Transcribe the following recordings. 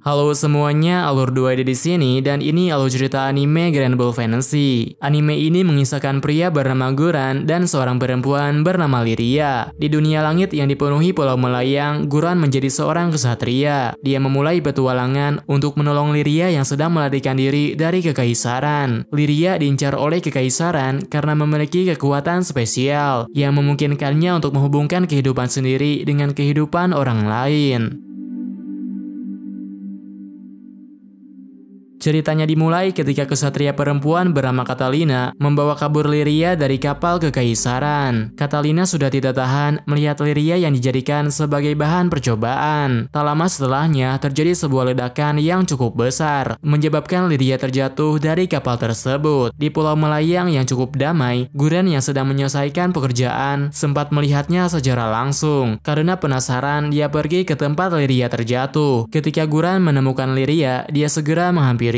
Halo semuanya, Alur 2 ada di sini dan ini alur cerita anime Grand Blue Fantasy. Anime ini mengisahkan pria bernama Guran dan seorang perempuan bernama Lyria. Di dunia langit yang dipenuhi pulau melayang, Guran menjadi seorang kesatria. Dia memulai petualangan untuk menolong Lyria yang sedang melarikan diri dari kekaisaran. Lyria diincar oleh kekaisaran karena memiliki kekuatan spesial yang memungkinkannya untuk menghubungkan kehidupan sendiri dengan kehidupan orang lain. Ceritanya dimulai ketika kesatria perempuan bernama Catalina membawa kabur Lyria dari kapal kekaisaran. Catalina sudah tidak tahan melihat Lyria yang dijadikan sebagai bahan percobaan. Tak lama setelahnya terjadi sebuah ledakan yang cukup besar, menyebabkan Lyria terjatuh dari kapal tersebut. Di pulau melayang yang cukup damai, Guran yang sedang menyelesaikan pekerjaan sempat melihatnya secara langsung. Karena penasaran, dia pergi ke tempat Lyria terjatuh. Ketika Guran menemukan Lyria, dia segera menghampiri.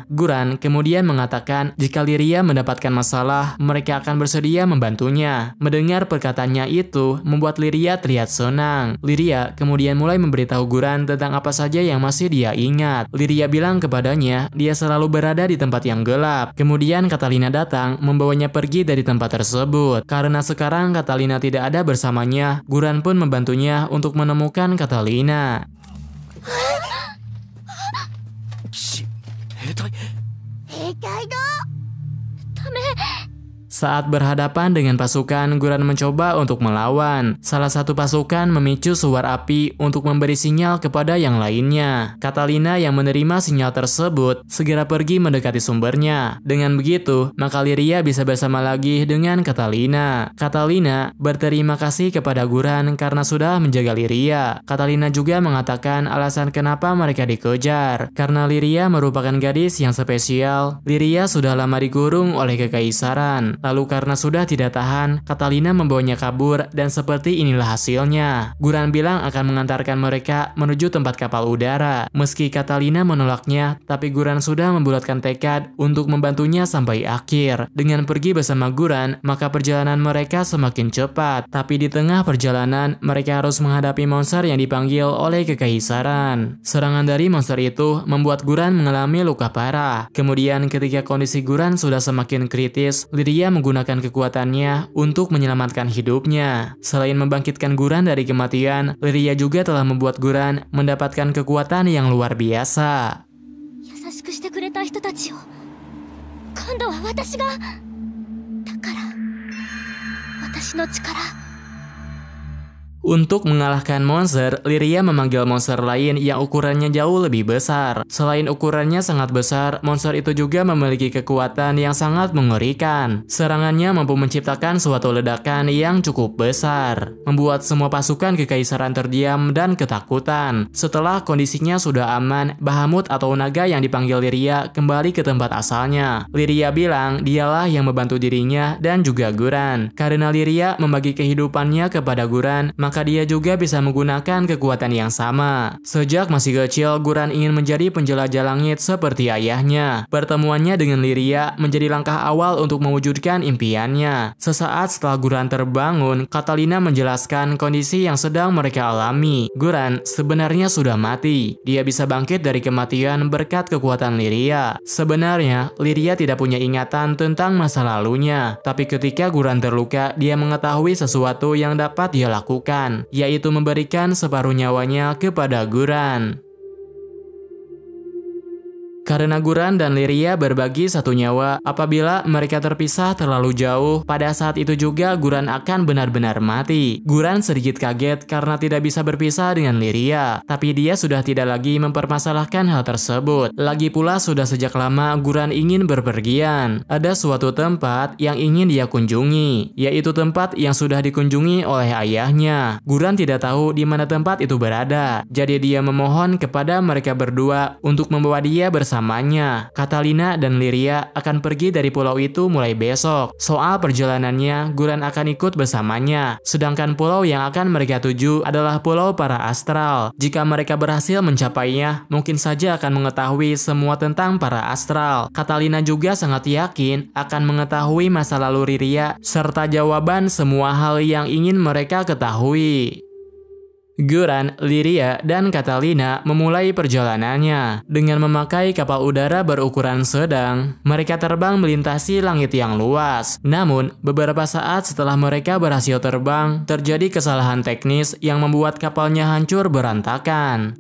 Guran kemudian mengatakan jika Lyria mendapatkan masalah, mereka akan bersedia membantunya. Mendengar perkataannya itu membuat Lyria terlihat senang. Lyria kemudian mulai memberitahu Guran tentang apa saja yang masih dia ingat. Lyria bilang kepadanya dia selalu berada di tempat yang gelap. Kemudian Catalina datang membawanya pergi dari tempat tersebut. Karena sekarang Catalina tidak ada bersamanya, Guran pun membantunya untuk menemukan Catalina. Saat berhadapan dengan pasukan, Guran mencoba untuk melawan. Salah satu pasukan memicu suar api untuk memberi sinyal kepada yang lainnya. Catalina yang menerima sinyal tersebut segera pergi mendekati sumbernya. Dengan begitu, maka Lyria bisa bersama lagi dengan Catalina. Catalina berterima kasih kepada Guran karena sudah menjaga Lyria. Catalina juga mengatakan alasan kenapa mereka dikejar. Karena Lyria merupakan gadis yang spesial, Lyria sudah lama dikurung oleh kekaisaran. Lalu karena sudah tidak tahan, Catalina membawanya kabur dan seperti inilah hasilnya. Guran bilang akan mengantarkan mereka menuju tempat kapal udara. Meski Catalina menolaknya, tapi Guran sudah membulatkan tekad untuk membantunya sampai akhir. Dengan pergi bersama Guran, maka perjalanan mereka semakin cepat. Tapi di tengah perjalanan, mereka harus menghadapi monster yang dipanggil oleh kekaisaran. Serangan dari monster itu membuat Guran mengalami luka parah. Kemudian ketika kondisi Guran sudah semakin kritis, Lyria menggunakan kekuatannya untuk menyelamatkan hidupnya. Selain membangkitkan Guran dari kematian, Lyria juga telah membuat Guran mendapatkan kekuatan yang luar biasa. Untuk mengalahkan monster, Lyria memanggil monster lain yang ukurannya jauh lebih besar. Selain ukurannya sangat besar, monster itu juga memiliki kekuatan yang sangat mengerikan. Serangannya mampu menciptakan suatu ledakan yang cukup besar, membuat semua pasukan kekaisaran terdiam dan ketakutan. Setelah kondisinya sudah aman, Bahamut atau naga yang dipanggil Lyria kembali ke tempat asalnya. Lyria bilang dialah yang membantu dirinya dan juga Guran. Karena Lyria membagi kehidupannya kepada Guran, maka dia juga bisa menggunakan kekuatan yang sama. Sejak masih kecil, Guran ingin menjadi penjelajah langit seperti ayahnya. Pertemuannya dengan Lyria menjadi langkah awal untuk mewujudkan impiannya. Sesaat setelah Guran terbangun, Catalina menjelaskan kondisi yang sedang mereka alami. Guran sebenarnya sudah mati. Dia bisa bangkit dari kematian berkat kekuatan Lyria. Sebenarnya, Lyria tidak punya ingatan tentang masa lalunya. Tapi ketika Guran terluka, dia mengetahui sesuatu yang dapat dia lakukan, yaitu memberikan separuh nyawanya kepada Guran. Karena Guran dan Lyria berbagi satu nyawa, apabila mereka terpisah terlalu jauh, pada saat itu juga Guran akan benar-benar mati. Guran sedikit kaget karena tidak bisa berpisah dengan Lyria, tapi dia sudah tidak lagi mempermasalahkan hal tersebut. Lagi pula sudah sejak lama Guran ingin berpergian. Ada suatu tempat yang ingin dia kunjungi, yaitu tempat yang sudah dikunjungi oleh ayahnya. Guran tidak tahu di mana tempat itu berada, jadi dia memohon kepada mereka berdua untuk membawa dia bersamanya. Catalina dan Lyria akan pergi dari pulau itu mulai besok. Soal perjalanannya, Guran akan ikut bersamanya. Sedangkan pulau yang akan mereka tuju adalah pulau para astral. Jika mereka berhasil mencapainya, mungkin saja akan mengetahui semua tentang para astral. Catalina juga sangat yakin akan mengetahui masa lalu Lyria serta jawaban semua hal yang ingin mereka ketahui. Guran, Lyria, dan Catalina memulai perjalanannya. Dengan memakai kapal udara berukuran sedang, mereka terbang melintasi langit yang luas. Namun, beberapa saat setelah mereka berhasil terbang, terjadi kesalahan teknis yang membuat kapalnya hancur berantakan.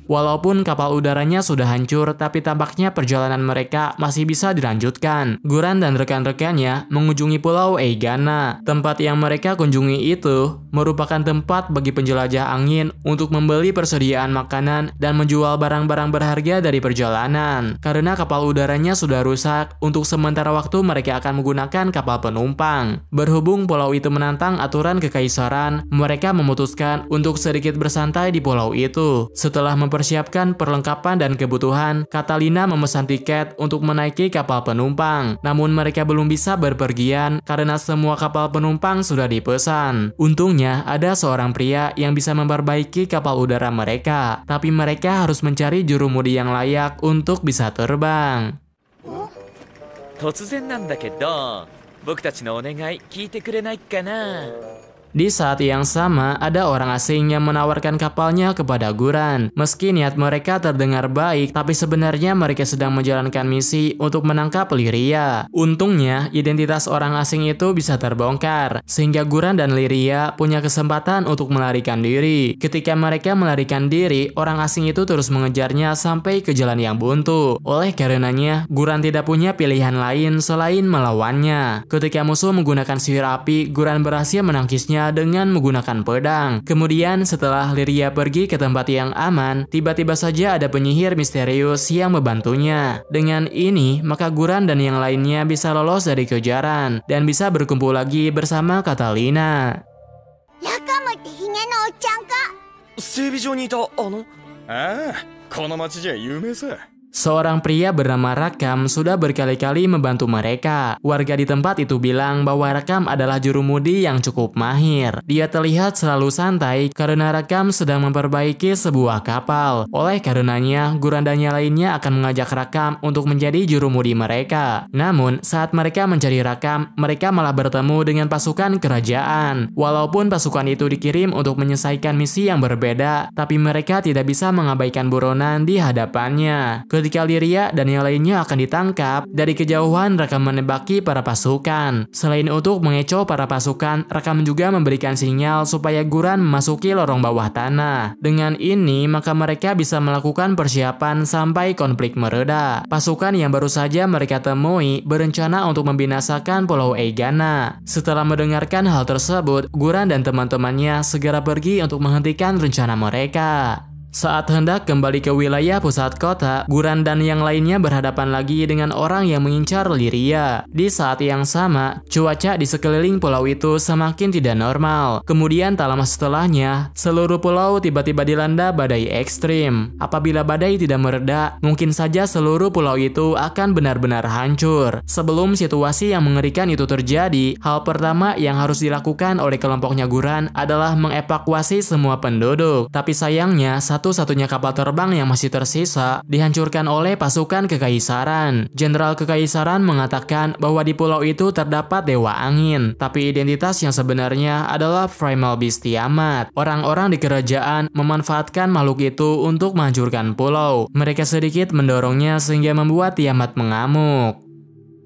Walaupun kapal udaranya sudah hancur, tapi tampaknya perjalanan mereka masih bisa dilanjutkan. Guran dan rekan-rekannya mengunjungi Pulau Eigana. Tempat yang mereka kunjungi itu merupakan tempat bagi penjelajah angin untuk membeli persediaan makanan dan menjual barang-barang berharga dari perjalanan. Karena kapal udaranya sudah rusak, untuk sementara waktu mereka akan menggunakan kapal penumpang. Berhubung pulau itu menantang aturan kekaisaran, mereka memutuskan untuk sedikit bersantai di pulau itu. Setelah mempersiapkan perlengkapan dan kebutuhan, Catalina memesan tiket untuk menaiki kapal penumpang. Namun mereka belum bisa berpergian karena semua kapal penumpang sudah dipesan. Untungnya ada seorang pria yang bisa memperbaiki kapal udara mereka, tapi mereka harus mencari jurumudi yang layak untuk bisa terbang. 突然なんだけど、僕たちのお願い聞いてくれないかな? Di saat yang sama, ada orang asing yang menawarkan kapalnya kepada Guran. Meski niat mereka terdengar baik, tapi sebenarnya mereka sedang menjalankan misi untuk menangkap Lyria. Untungnya, identitas orang asing itu bisa terbongkar, sehingga Guran dan Lyria punya kesempatan untuk melarikan diri. Ketika mereka melarikan diri, orang asing itu terus mengejarnya sampai ke jalan yang buntu. Oleh karenanya, Guran tidak punya pilihan lain selain melawannya. Ketika musuh menggunakan sihir api, Guran berhasil menangkisnya dengan menggunakan pedang. Kemudian setelah Lyria pergi ke tempat yang aman, tiba-tiba saja ada penyihir misterius yang membantunya. Dengan ini, maka Guran dan yang lainnya bisa lolos dari kejaran dan bisa berkumpul lagi bersama Catalina. Rakamってヒゲのおっちゃんか? 整備場にいたあああ、この町じゃ有名さ。 Seorang pria bernama Rakam sudah berkali-kali membantu mereka. Warga di tempat itu bilang bahwa Rakam adalah jurumudi yang cukup mahir. Dia terlihat selalu santai karena Rakam sedang memperbaiki sebuah kapal. Oleh karenanya, Guran dan yang lainnya akan mengajak Rakam untuk menjadi jurumudi mereka. Namun, saat mereka mencari Rakam, mereka malah bertemu dengan pasukan kerajaan. Walaupun pasukan itu dikirim untuk menyelesaikan misi yang berbeda, tapi mereka tidak bisa mengabaikan buronan di hadapannya. Ketika Lyria dan yang lainnya akan ditangkap, dari kejauhan Rakam menembaki para pasukan. Selain untuk mengecoh para pasukan, Rakam juga memberikan sinyal supaya Guran memasuki lorong bawah tanah. Dengan ini, maka mereka bisa melakukan persiapan sampai konflik mereda. Pasukan yang baru saja mereka temui berencana untuk membinasakan Pulau Eigana. Setelah mendengarkan hal tersebut, Guran dan teman-temannya segera pergi untuk menghentikan rencana mereka. Saat hendak kembali ke wilayah pusat kota, Guran dan yang lainnya berhadapan lagi dengan orang yang mengincar Lyria. Di saat yang sama, cuaca di sekeliling pulau itu semakin tidak normal. Kemudian tak lama setelahnya, seluruh pulau tiba-tiba dilanda badai ekstrim. Apabila badai tidak mereda, mungkin saja seluruh pulau itu akan benar-benar hancur. Sebelum situasi yang mengerikan itu terjadi, hal pertama yang harus dilakukan oleh kelompoknya Guran adalah mengevakuasi semua penduduk. Tapi sayangnya, satu-satunya kapal terbang yang masih tersisa dihancurkan oleh pasukan kekaisaran. Jenderal kekaisaran mengatakan bahwa di pulau itu terdapat dewa angin, tapi identitas yang sebenarnya adalah Primal Beast Tiamat. Orang-orang di kerajaan memanfaatkan makhluk itu untuk menghancurkan pulau. Mereka sedikit mendorongnya sehingga membuat Tiamat mengamuk.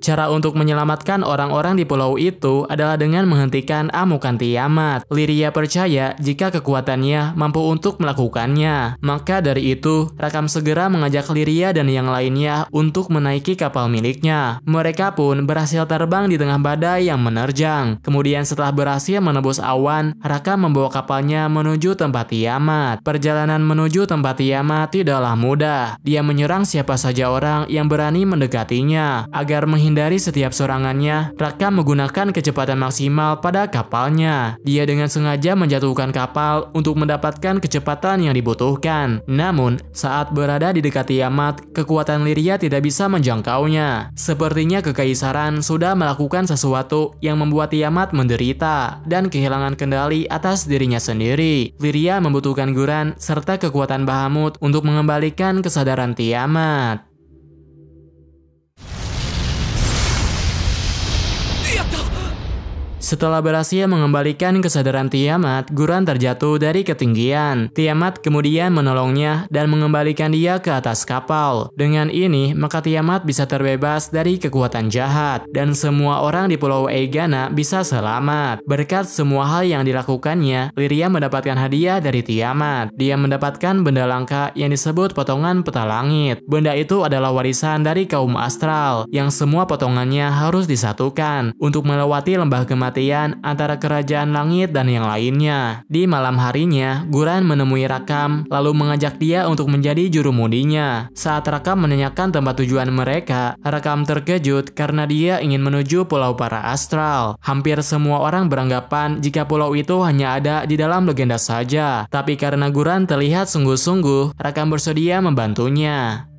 Cara untuk menyelamatkan orang-orang di pulau itu adalah dengan menghentikan amukan Tiamat. Lyria percaya jika kekuatannya mampu untuk melakukannya. Maka dari itu, Rakam segera mengajak Lyria dan yang lainnya untuk menaiki kapal miliknya. Mereka pun berhasil terbang di tengah badai yang menerjang. Kemudian setelah berhasil menembus awan, Rakam membawa kapalnya menuju tempat Tiamat. Perjalanan menuju tempat Tiamat tidaklah mudah. Dia menyerang siapa saja orang yang berani mendekatinya. Agar menghindari setiap serangannya, Rakam menggunakan kecepatan maksimal pada kapalnya. Dia dengan sengaja menjatuhkan kapal untuk mendapatkan kecepatan yang dibutuhkan. Namun, saat berada di dekat Tiamat, kekuatan Lyria tidak bisa menjangkaunya. Sepertinya kekaisaran sudah melakukan sesuatu yang membuat Tiamat menderita dan kehilangan kendali atas dirinya sendiri. Lyria membutuhkan Guran serta kekuatan Bahamut untuk mengembalikan kesadaran Tiamat. Setelah berhasil mengembalikan kesadaran Tiamat, Guran terjatuh dari ketinggian. Tiamat kemudian menolongnya dan mengembalikan dia ke atas kapal. Dengan ini, maka Tiamat bisa terbebas dari kekuatan jahat dan semua orang di Pulau Eigana bisa selamat. Berkat semua hal yang dilakukannya, Lyria mendapatkan hadiah dari Tiamat. Dia mendapatkan benda langka yang disebut potongan peta langit. Benda itu adalah warisan dari kaum astral yang semua potongannya harus disatukan untuk melewati lembah kematian antara kerajaan langit dan yang lainnya. Di malam harinya, Guran menemui Rakam lalu mengajak dia untuk menjadi jurumudinya. Saat Rakam menanyakan tempat tujuan mereka, Rakam terkejut karena dia ingin menuju pulau para astral. Hampir semua orang beranggapan jika pulau itu hanya ada di dalam legenda saja. Tapi karena Guran terlihat sungguh-sungguh, Rakam bersedia membantunya.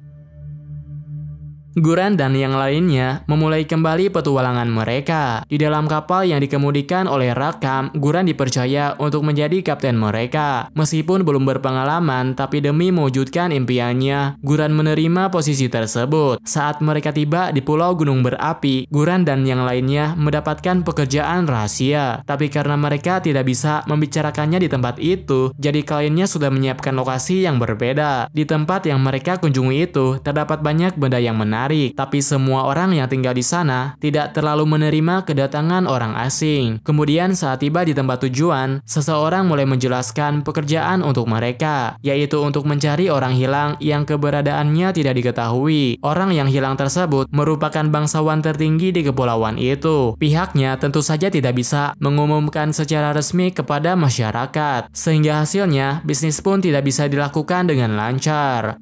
Guran dan yang lainnya memulai kembali petualangan mereka. Di dalam kapal yang dikemudikan oleh Rakam, Guran dipercaya untuk menjadi kapten mereka. Meskipun belum berpengalaman, tapi demi mewujudkan impiannya, Guran menerima posisi tersebut. Saat mereka tiba di Pulau Gunung Berapi, Guran dan yang lainnya mendapatkan pekerjaan rahasia. Tapi karena mereka tidak bisa membicarakannya di tempat itu, jadi kliennya sudah menyiapkan lokasi yang berbeda. Di tempat yang mereka kunjungi itu, terdapat banyak benda yang menarik. Tapi semua orang yang tinggal di sana tidak terlalu menerima kedatangan orang asing. Kemudian saat tiba di tempat tujuan, seseorang mulai menjelaskan pekerjaan untuk mereka, yaitu untuk mencari orang hilang yang keberadaannya tidak diketahui. Orang yang hilang tersebut merupakan bangsawan tertinggi di kepulauan itu. Pihaknya tentu saja tidak bisa mengumumkan secara resmi kepada masyarakat, sehingga hasilnya bisnis pun tidak bisa dilakukan dengan lancar.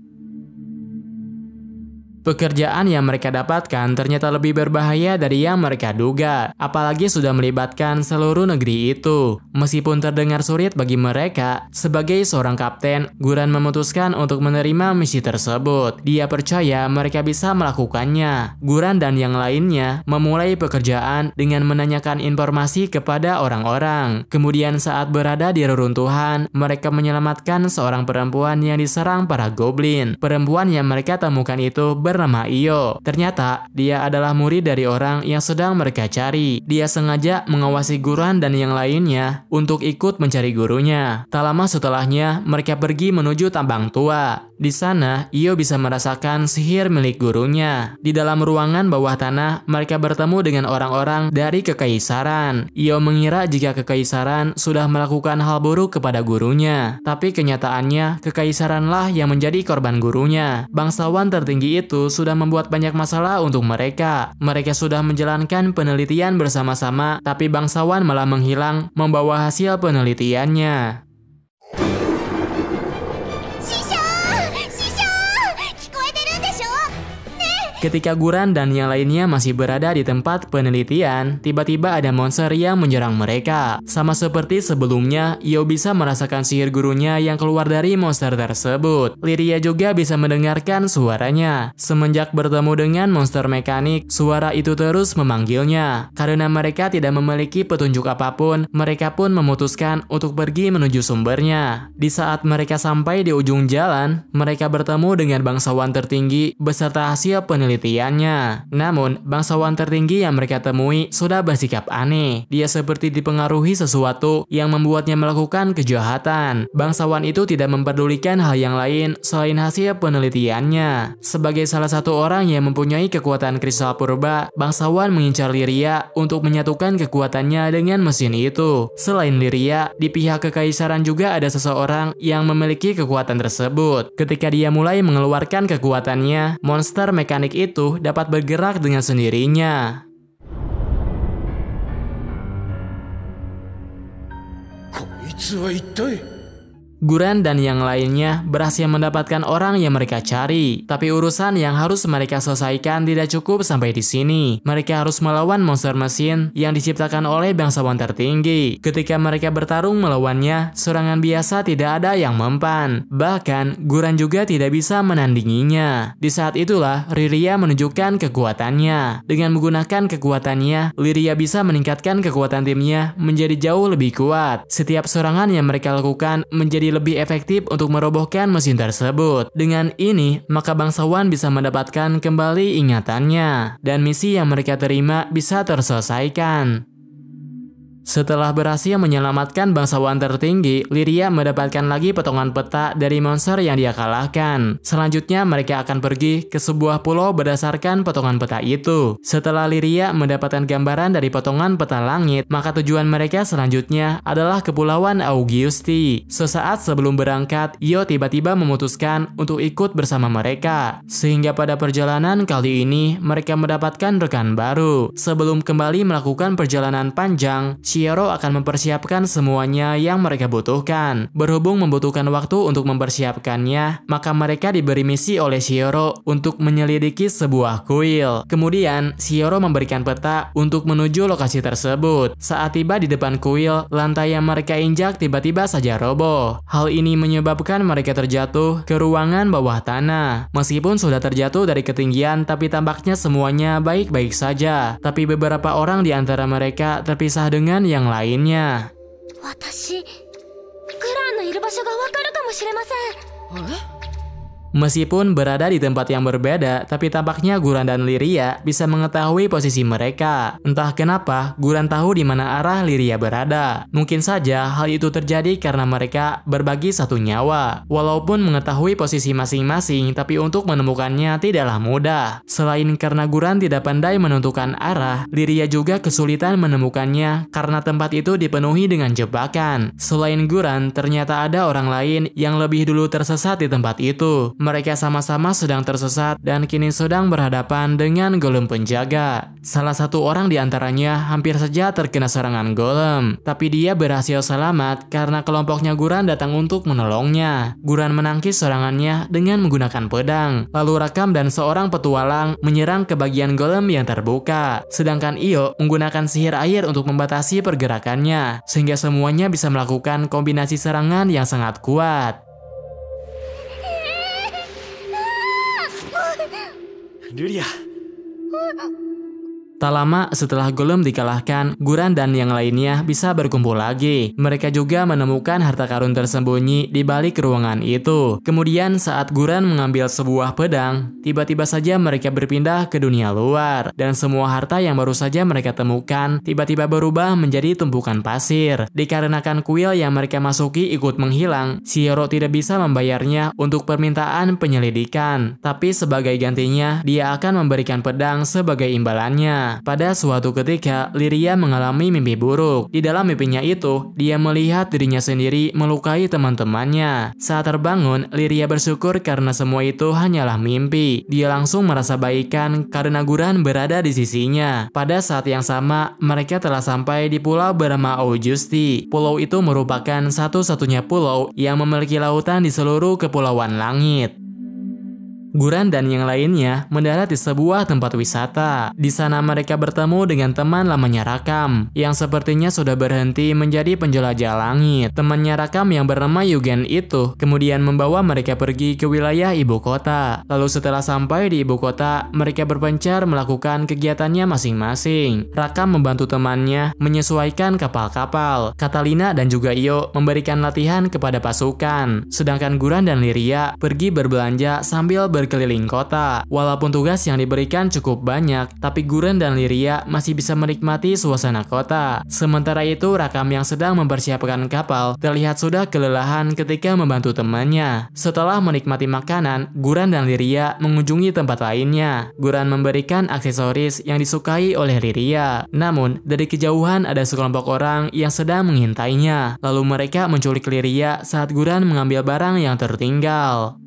Pekerjaan yang mereka dapatkan ternyata lebih berbahaya dari yang mereka duga, apalagi sudah melibatkan seluruh negeri itu. Meskipun terdengar sulit bagi mereka, sebagai seorang kapten, Guran memutuskan untuk menerima misi tersebut. Dia percaya mereka bisa melakukannya. Guran dan yang lainnya memulai pekerjaan dengan menanyakan informasi kepada orang-orang. Kemudian saat berada di reruntuhan, mereka menyelamatkan seorang perempuan yang diserang para goblin. Perempuan yang mereka temukan itu bernama Iyo. Ternyata dia adalah murid dari orang yang sedang mereka cari. Dia sengaja mengawasi Guran dan yang lainnya untuk ikut mencari gurunya. Tak lama setelahnya, mereka pergi menuju tambang tua. Di sana, Iyo bisa merasakan sihir milik gurunya. Di dalam ruangan bawah tanah, mereka bertemu dengan orang-orang dari kekaisaran. Iyo mengira jika kekaisaran sudah melakukan hal buruk kepada gurunya. Tapi kenyataannya, kekaisaranlah yang menjadi korban gurunya. Bangsawan tertinggi itu sudah membuat banyak masalah untuk mereka. Mereka sudah menjalankan penelitian bersama-sama, tapi bangsawan malah menghilang membawa hasil penelitiannya. Ketika Guran dan yang lainnya masih berada di tempat penelitian, tiba-tiba ada monster yang menyerang mereka. Sama seperti sebelumnya, Iyo bisa merasakan sihir gurunya yang keluar dari monster tersebut. Lyria juga bisa mendengarkan suaranya. Semenjak bertemu dengan monster mekanik, suara itu terus memanggilnya. Karena mereka tidak memiliki petunjuk apapun, mereka pun memutuskan untuk pergi menuju sumbernya. Di saat mereka sampai di ujung jalan, mereka bertemu dengan bangsawan tertinggi beserta hasil penelitiannya. Namun, bangsawan tertinggi yang mereka temui sudah bersikap aneh. Dia seperti dipengaruhi sesuatu yang membuatnya melakukan kejahatan. Bangsawan itu tidak memperdulikan hal yang lain selain hasil penelitiannya. Sebagai salah satu orang yang mempunyai kekuatan kristal purba, bangsawan mengincar Lyria untuk menyatukan kekuatannya dengan mesin itu. Selain Lyria, di pihak kekaisaran juga ada seseorang yang memiliki kekuatan tersebut. Ketika dia mulai mengeluarkan kekuatannya, monster mekanik itu dapat bergerak dengan sendirinya. Guran dan yang lainnya berhasil mendapatkan orang yang mereka cari, tapi urusan yang harus mereka selesaikan tidak cukup sampai di sini. Mereka harus melawan monster mesin yang diciptakan oleh bangsawan tertinggi. Ketika mereka bertarung melawannya, serangan biasa tidak ada yang mempan. Bahkan, Guran juga tidak bisa menandinginya. Di saat itulah, Lyria menunjukkan kekuatannya. Dengan menggunakan kekuatannya, Lyria bisa meningkatkan kekuatan timnya menjadi jauh lebih kuat. Setiap serangan yang mereka lakukan menjadi lebih efektif untuk merobohkan mesin tersebut. Dengan ini, maka bangsawan bisa mendapatkan kembali ingatannya, dan misi yang mereka terima bisa terselesaikan. Setelah berhasil menyelamatkan bangsawan tertinggi, Lyria mendapatkan lagi potongan peta dari monster yang dia kalahkan. Selanjutnya mereka akan pergi ke sebuah pulau berdasarkan potongan peta itu. Setelah Lyria mendapatkan gambaran dari potongan peta langit, maka tujuan mereka selanjutnya adalah Kepulauan Augusti. Sesaat sebelum berangkat, Io tiba-tiba memutuskan untuk ikut bersama mereka. Sehingga pada perjalanan kali ini, mereka mendapatkan rekan baru. Sebelum kembali melakukan perjalanan panjang, Shioro akan mempersiapkan semuanya yang mereka butuhkan. Berhubung membutuhkan waktu untuk mempersiapkannya, maka mereka diberi misi oleh Shioro untuk menyelidiki sebuah kuil. Kemudian, Shioro memberikan peta untuk menuju lokasi tersebut. Saat tiba di depan kuil, lantai yang mereka injak tiba-tiba saja roboh. Hal ini menyebabkan mereka terjatuh ke ruangan bawah tanah. Meskipun sudah terjatuh dari ketinggian, tapi tampaknya semuanya baik-baik saja. Tapi beberapa orang di antara mereka terpisah dengan yang lainnya. 私グランのいる場所がわかるかもしれません。 Meskipun berada di tempat yang berbeda, tapi tampaknya Guran dan Lyria bisa mengetahui posisi mereka. Entah kenapa, Guran tahu di mana arah Lyria berada. Mungkin saja hal itu terjadi karena mereka berbagi satu nyawa. Walaupun mengetahui posisi masing-masing, tapi untuk menemukannya tidaklah mudah. Selain karena Guran tidak pandai menentukan arah, Lyria juga kesulitan menemukannya karena tempat itu dipenuhi dengan jebakan. Selain Guran, ternyata ada orang lain yang lebih dulu tersesat di tempat itu. Mereka sama-sama sedang tersesat dan kini sedang berhadapan dengan golem penjaga. Salah satu orang di antaranya hampir saja terkena serangan golem, tapi dia berhasil selamat karena kelompoknya Guran datang untuk menolongnya. Guran menangkis serangannya dengan menggunakan pedang. Lalu Rakam dan seorang petualang menyerang ke bagian golem yang terbuka. Sedangkan Io menggunakan sihir air untuk membatasi pergerakannya, sehingga semuanya bisa melakukan kombinasi serangan yang sangat kuat. ルリア Tak lama setelah golem dikalahkan, Guran dan yang lainnya bisa berkumpul lagi. Mereka juga menemukan harta karun tersembunyi di balik ruangan itu. Kemudian saat Guran mengambil sebuah pedang, tiba-tiba saja mereka berpindah ke dunia luar. Dan semua harta yang baru saja mereka temukan tiba-tiba berubah menjadi tumpukan pasir. Dikarenakan kuil yang mereka masuki ikut menghilang, Shioro tidak bisa membayarnya untuk permintaan penyelidikan. Tapi sebagai gantinya, dia akan memberikan pedang sebagai imbalannya. Pada suatu ketika, Lyria mengalami mimpi buruk. Di dalam mimpinya itu, dia melihat dirinya sendiri melukai teman-temannya. Saat terbangun, Lyria bersyukur karena semua itu hanyalah mimpi. Dia langsung merasa baikan karena Guran berada di sisinya. Pada saat yang sama, mereka telah sampai di pulau bernama Augusti. Pulau itu merupakan satu-satunya pulau yang memiliki lautan di seluruh kepulauan langit. Guran dan yang lainnya mendarat di sebuah tempat wisata. Di sana mereka bertemu dengan teman lamanya Rakam, yang sepertinya sudah berhenti menjadi penjelajah langit. Temannya Rakam yang bernama Yugen itu kemudian membawa mereka pergi ke wilayah ibu kota. Lalu setelah sampai di ibu kota, mereka berpencar melakukan kegiatannya masing-masing. Rakam membantu temannya menyesuaikan kapal-kapal. Katalina dan juga Io memberikan latihan kepada pasukan. Sedangkan Guran dan Lyria pergi berbelanja sambil berkeliling kota. Walaupun tugas yang diberikan cukup banyak, tapi Guran dan Lyria masih bisa menikmati suasana kota. Sementara itu, Rakam yang sedang mempersiapkan kapal terlihat sudah kelelahan ketika membantu temannya. Setelah menikmati makanan, Guran dan Lyria mengunjungi tempat lainnya. Guran memberikan aksesoris yang disukai oleh Lyria. Namun, dari kejauhan ada sekelompok orang yang sedang mengintainya. Lalu mereka menculik Lyria saat Guran mengambil barang yang tertinggal.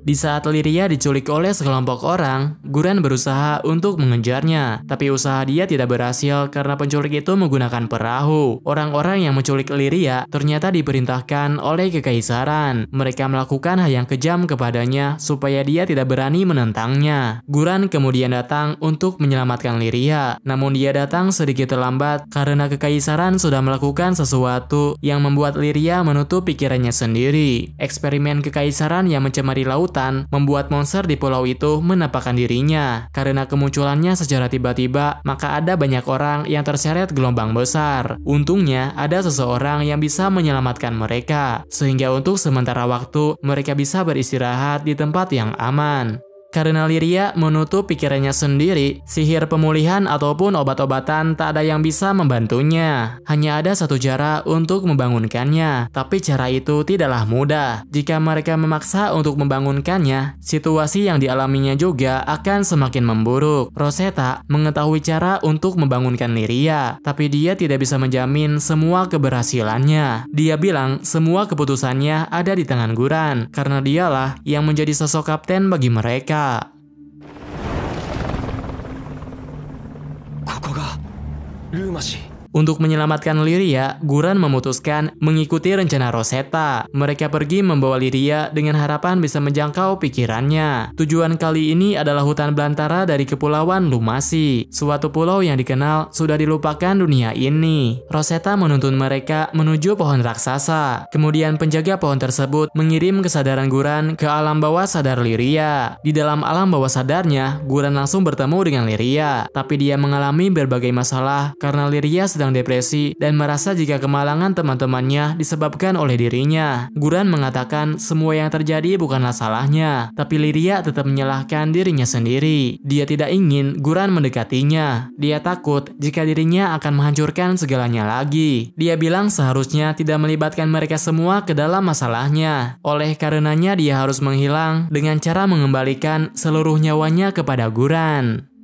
Di saat Lyria diculik oleh sekelompok orang, Guran berusaha untuk mengejarnya. Tapi usaha dia tidak berhasil karena penculik itu menggunakan perahu. Orang-orang yang menculik Lyria ternyata diperintahkan oleh kekaisaran. Mereka melakukan hal yang kejam kepadanya supaya dia tidak berani menentangnya. Guran kemudian datang untuk menyelamatkan Lyria. Namun dia datang sedikit terlambat karena kekaisaran sudah melakukan sesuatu yang membuat Lyria menutup pikirannya sendiri. Eksperimen kekaisaran yang mencemari lautan membuat monster di pulau itu menampakkan dirinya. Karena kemunculannya secara tiba-tiba, maka ada banyak orang yang terseret gelombang besar. Untungnya ada seseorang yang bisa menyelamatkan mereka, sehingga untuk sementara waktu mereka bisa beristirahat di tempat yang aman. Karena Lyria menutup pikirannya sendiri, sihir pemulihan ataupun obat-obatan tak ada yang bisa membantunya. Hanya ada satu cara untuk membangunkannya, tapi cara itu tidaklah mudah. Jika mereka memaksa untuk membangunkannya, situasi yang dialaminya juga akan semakin memburuk. Rosetta mengetahui cara untuk membangunkan Lyria, tapi dia tidak bisa menjamin semua keberhasilannya. Dia bilang semua keputusannya ada di tangan Guran, karena dialah yang menjadi sosok kapten bagi mereka. Untuk menyelamatkan Lyria, Guran memutuskan mengikuti rencana Rosetta. Mereka pergi membawa Lyria dengan harapan bisa menjangkau pikirannya. Tujuan kali ini adalah hutan belantara dari Kepulauan Lumasi, suatu pulau yang dikenal sudah dilupakan dunia ini. Rosetta menuntun mereka menuju pohon raksasa. Kemudian penjaga pohon tersebut mengirim kesadaran Guran ke alam bawah sadar Lyria. Di dalam alam bawah sadarnya, Guran langsung bertemu dengan Lyria, tapi dia mengalami berbagai masalah karena Lyria sedang depresi dan merasa jika kemalangan teman-temannya disebabkan oleh dirinya. Guran mengatakan semua yang terjadi bukanlah salahnya, tapi Lyria tetap menyalahkan dirinya sendiri. Dia tidak ingin Guran mendekatinya. Dia takut jika dirinya akan menghancurkan segalanya lagi. Dia bilang seharusnya tidak melibatkan mereka semua ke dalam masalahnya. Oleh karenanya dia harus menghilang dengan cara mengembalikan seluruh nyawanya kepada Guran.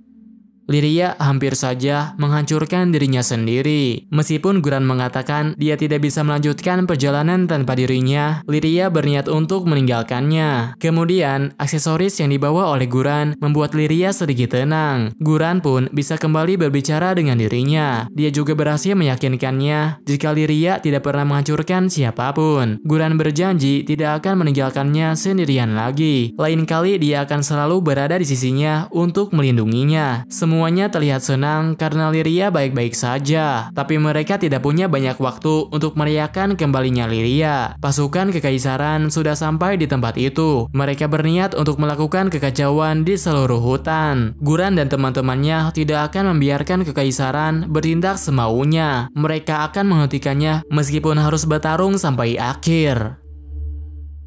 Lyria hampir saja menghancurkan dirinya sendiri. Meskipun Guran mengatakan dia tidak bisa melanjutkan perjalanan tanpa dirinya, Lyria berniat untuk meninggalkannya. Kemudian, aksesoris yang dibawa oleh Guran membuat Lyria sedikit tenang. Guran pun bisa kembali berbicara dengan dirinya. Dia juga berhasil meyakinkannya jika Lyria tidak pernah menghancurkan siapapun. Guran berjanji tidak akan meninggalkannya sendirian lagi. Lain kali dia akan selalu berada di sisinya untuk melindunginya. Semuanya terlihat senang karena Lyria baik-baik saja, tapi mereka tidak punya banyak waktu untuk merayakan kembalinya Lyria. Pasukan kekaisaran sudah sampai di tempat itu. Mereka berniat untuk melakukan kekacauan di seluruh hutan. Guran dan teman-temannya tidak akan membiarkan kekaisaran bertindak semaunya. Mereka akan menghentikannya meskipun harus bertarung sampai akhir.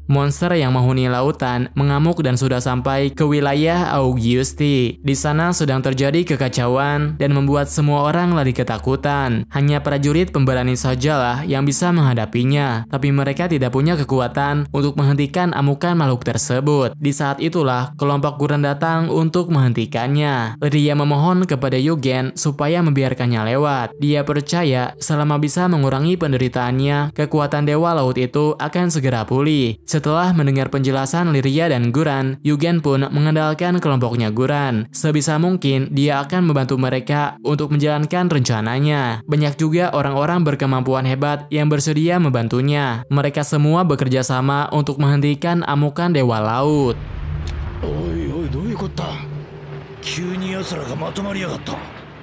Monster yang menghuni lautan mengamuk dan sudah sampai ke wilayah Augusti. Di sana sedang terjadi kekacauan dan membuat semua orang lari ketakutan. Hanya prajurit pemberani sajalah yang bisa menghadapinya, tapi mereka tidak punya kekuatan untuk menghentikan amukan makhluk tersebut. Di saat itulah kelompok Guran datang untuk menghentikannya. Lyria memohon kepada Yugen supaya membiarkannya lewat. Dia percaya selama bisa mengurangi penderitaannya, kekuatan Dewa Laut itu akan segera pulih. Setelah mendengar penjelasan Lyria dan Guran, Yugen pun mengandalkan kelompoknya Guran. Sebisa mungkin dia akan membantu mereka untuk menjalankan rencananya. Banyak juga orang-orang berkemampuan hebat yang bersedia membantunya. Mereka semua bekerja sama untuk menghentikan amukan Dewa Laut.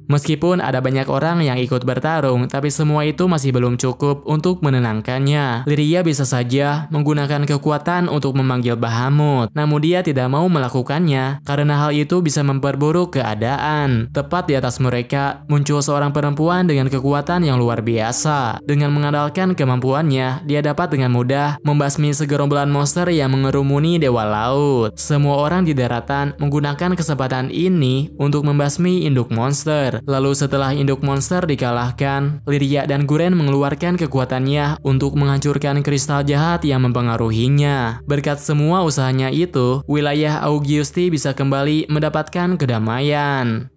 Meskipun ada banyak orang yang ikut bertarung, tapi semua itu masih belum cukup untuk menenangkannya. Lyria bisa saja menggunakan kekuatan untuk memanggil Bahamut, namun dia tidak mau melakukannya karena hal itu bisa memperburuk keadaan. Tepat di atas mereka muncul seorang perempuan dengan kekuatan yang luar biasa. Dengan mengandalkan kemampuannya, dia dapat dengan mudah membasmi segerombolan monster yang mengerumuni Dewa Laut. Semua orang di daratan menggunakan kesempatan ini untuk membasmi induk monster. Lalu setelah induk monster dikalahkan, Lyria dan Guren mengeluarkan kekuatannya untuk menghancurkan kristal jahat yang mempengaruhinya. Berkat semua usahanya itu, wilayah Augusti bisa kembali mendapatkan kedamaian.